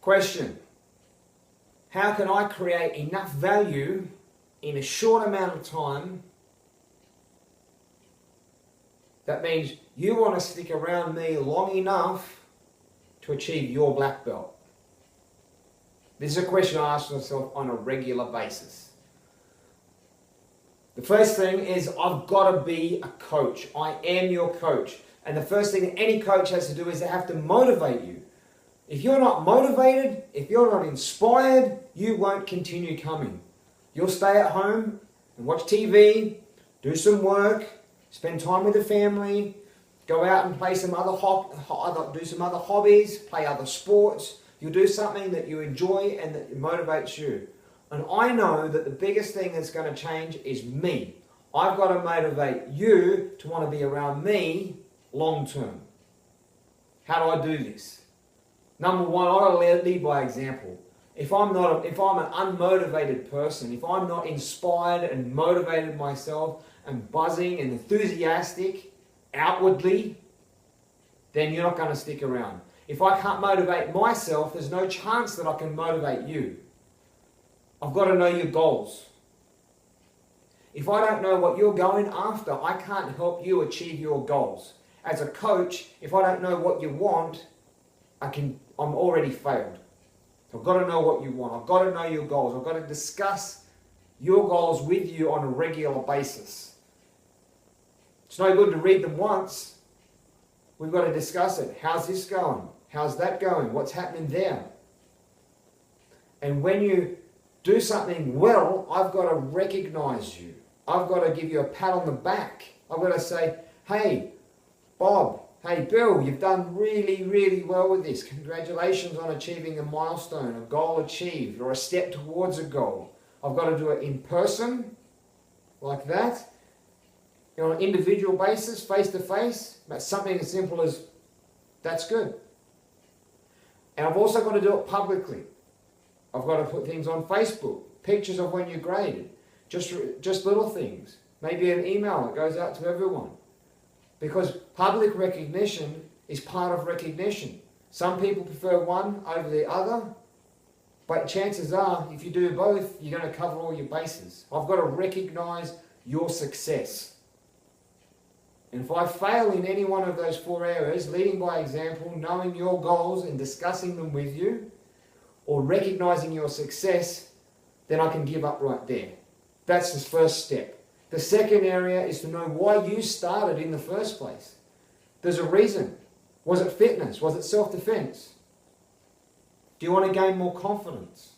Question: how can I create enough value in a short amount of time? That means you want to stick around me long enough to achieve your black belt. This is a question I ask myself on a regular basis. The first thing is I've got to be a coach. I am your coach. And the first thing that any coach has to do is they have to motivate you. If you're not motivated, if you're not inspired, you won't continue coming. You'll stay at home and watch TV, do some work, spend time with the family, go out and play some do some other hobbies, play other sports. You'll do something that you enjoy and that motivates you. And I know that the biggest thing that's going to change is me. I've got to motivate you to want to be around me long term. How do I do this? Number one, I've got to lead by example. If I'm an unmotivated person, if I'm not inspired and motivated myself and buzzing and enthusiastic outwardly, then you're not going to stick around. If I can't motivate myself, there's no chance that I can motivate you. I've got to know your goals. If I don't know what you're going after, I can't help you achieve your goals. As a coach, if I don't know what you want, I'm already failed. So I've got to know what you want. I've got to know your goals. I've got to discuss your goals with you on a regular basis. It's no good to read them once. We've got to discuss it. How's this going? How's that going? What's happening there? And when you do something well, I've got to recognize you. I've got to give you a pat on the back. I've got to say, hey, Bob, hey, Bill, you've done really, really well with this. Congratulations on achieving a milestone, a goal achieved, or a step towards a goal. I've got to do it in person, like that, on an individual basis, face to face. That's something as simple as, that's good. And I've also got to do it publicly. I've got to put things on Facebook, pictures of when you graded, just little things. Maybe an email that goes out to everyone. Because public recognition is part of recognition. Some people prefer one over the other, but chances are, if you do both, you're going to cover all your bases. I've got to recognize your success. And if I fail in any one of those 4 areas, leading by example, knowing your goals and discussing them with you, or recognizing your success, then I can give up right there. That's the first step. The second area is to know why you started in the first place. There's a reason. Was it fitness? Was it self-defense? Do you want to gain more confidence?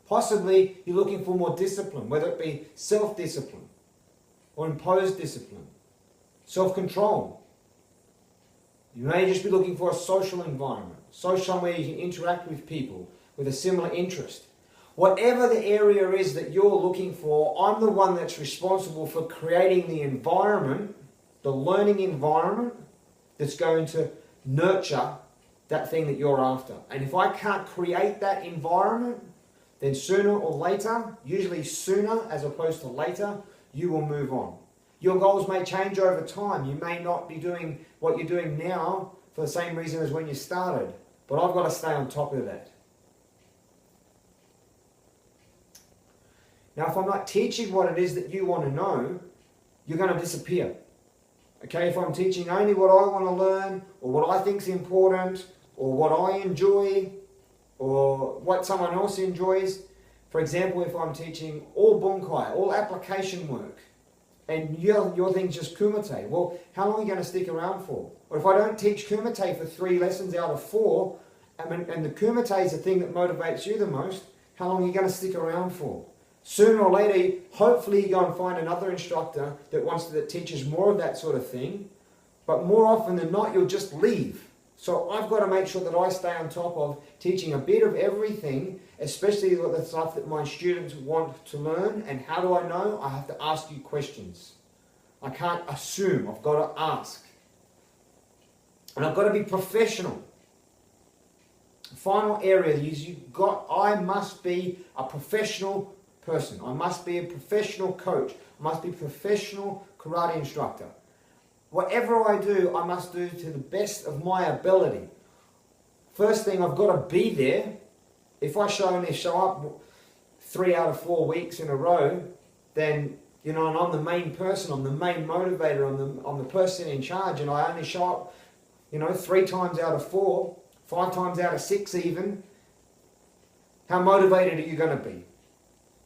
Possibly you're looking for more discipline, whether it be self-discipline or imposed discipline, self-control. You may just be looking for a social environment, somewhere you can interact with people with a similar interest. Whatever the area is that you're looking for, I'm the one that's responsible for creating the environment, the learning environment that's going to nurture that thing that you're after. And if I can't create that environment, then sooner or later, usually sooner as opposed to later, you will move on. Your goals may change over time. You may not be doing what you're doing now for the same reason as when you started. But I've got to stay on top of that. Now, if I'm not teaching what it is that you want to know, you're going to disappear. Okay, if I'm teaching only what I want to learn, or what I think is important, or what I enjoy, or what someone else enjoys. For example, if I'm teaching all bunkai, all application work, and your thing's just kumite, well, how long are you going to stick around for? Or if I don't teach kumite for 3 lessons out of 4, and the kumite is the thing that motivates you the most, how long are you going to stick around for? Sooner or later, hopefully you go and find another instructor that teaches more of that sort of thing, but more often than not, you'll just leave. So I've got to make sure that I stay on top of teaching a bit of everything, especially the stuff that my students want to learn. And how do I know? I have to ask you questions. I can't assume. I've got to ask. And I've got to be professional. The final area is I must be a professional person. I must be a professional coach. I must be a professional karate instructor. Whatever I do, I must do to the best of my ability. first thing, I've got to be there. If I only show up 3 out of 4 weeks in a row, then, you know, and I'm the main person, I'm the main motivator, I'm the person in charge, and I only show up, you know, 3 times out of 4, 5 times out of 6 even, how motivated are you going to be?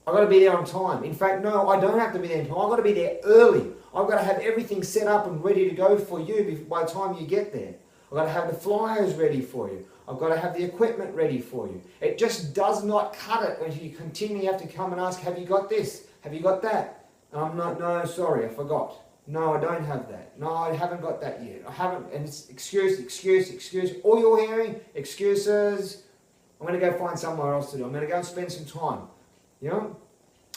I've got to be there on time. In fact, no, I don't have to be there on time. I've got to be there early. I've got to have everything set up and ready to go for you by the time you get there. I've got to have the flyers ready for you. I've got to have the equipment ready for you. It just does not cut it if you continually have to come and ask, have you got this? Have you got that? And I'm not, no, sorry, I forgot. No, I don't have that. No, I haven't got that yet. I haven't, and it's excuse. All you're hearing, excuses. I'm going to go find somewhere else to do. I'm going to go and spend some time. You know,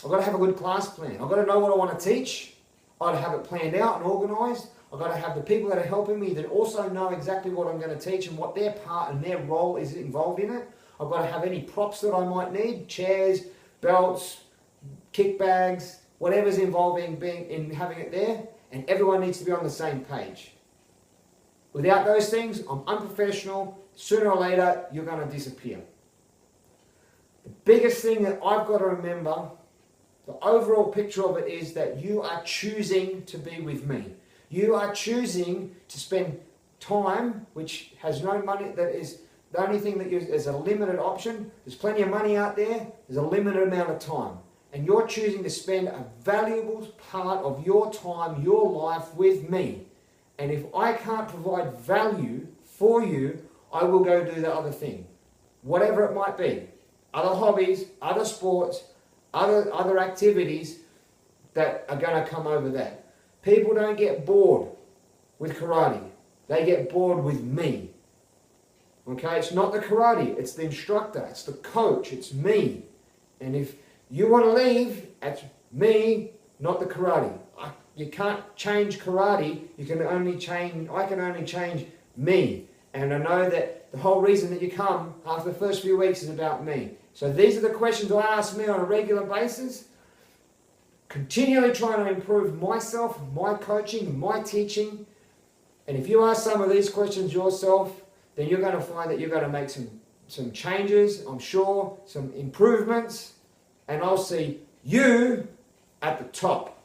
I've got to have a good class plan. I've got to know what I want to teach. I've got to have it planned out and organised. I've got to have the people that are helping me that also know exactly what I'm going to teach and what their part and their role is involved in it. I've got to have any props that I might need, chairs, belts, kick bags, whatever's involved in having it there, and everyone needs to be on the same page. Without those things, I'm unprofessional. Sooner or later, you're going to disappear. The biggest thing that I've got to remember, the overall picture of it is that you are choosing to be with me. You are choosing to spend time, which has no money, that is the only thing that is a limited option. There's plenty of money out there, there's a limited amount of time. And you're choosing to spend a valuable part of your time, your life with me. And if I can't provide value for you, I will go do the other thing. Whatever it might be. Other hobbies, other sports, other activities that are going to come over that. People don't get bored with karate. They get bored with me. Okay, it's not the karate, it's the instructor, it's the coach, it's me. And if you want to leave, it's me, not the karate. You can't change karate, I can only change me. And I know that the whole reason that you come after the first few weeks is about me. So these are the questions I ask me on a regular basis. Continually trying to improve myself, my coaching, my teaching. And if you ask some of these questions yourself, then you're going to find that you're going to make some changes, I'm sure, some improvements. And I'll see you at the top.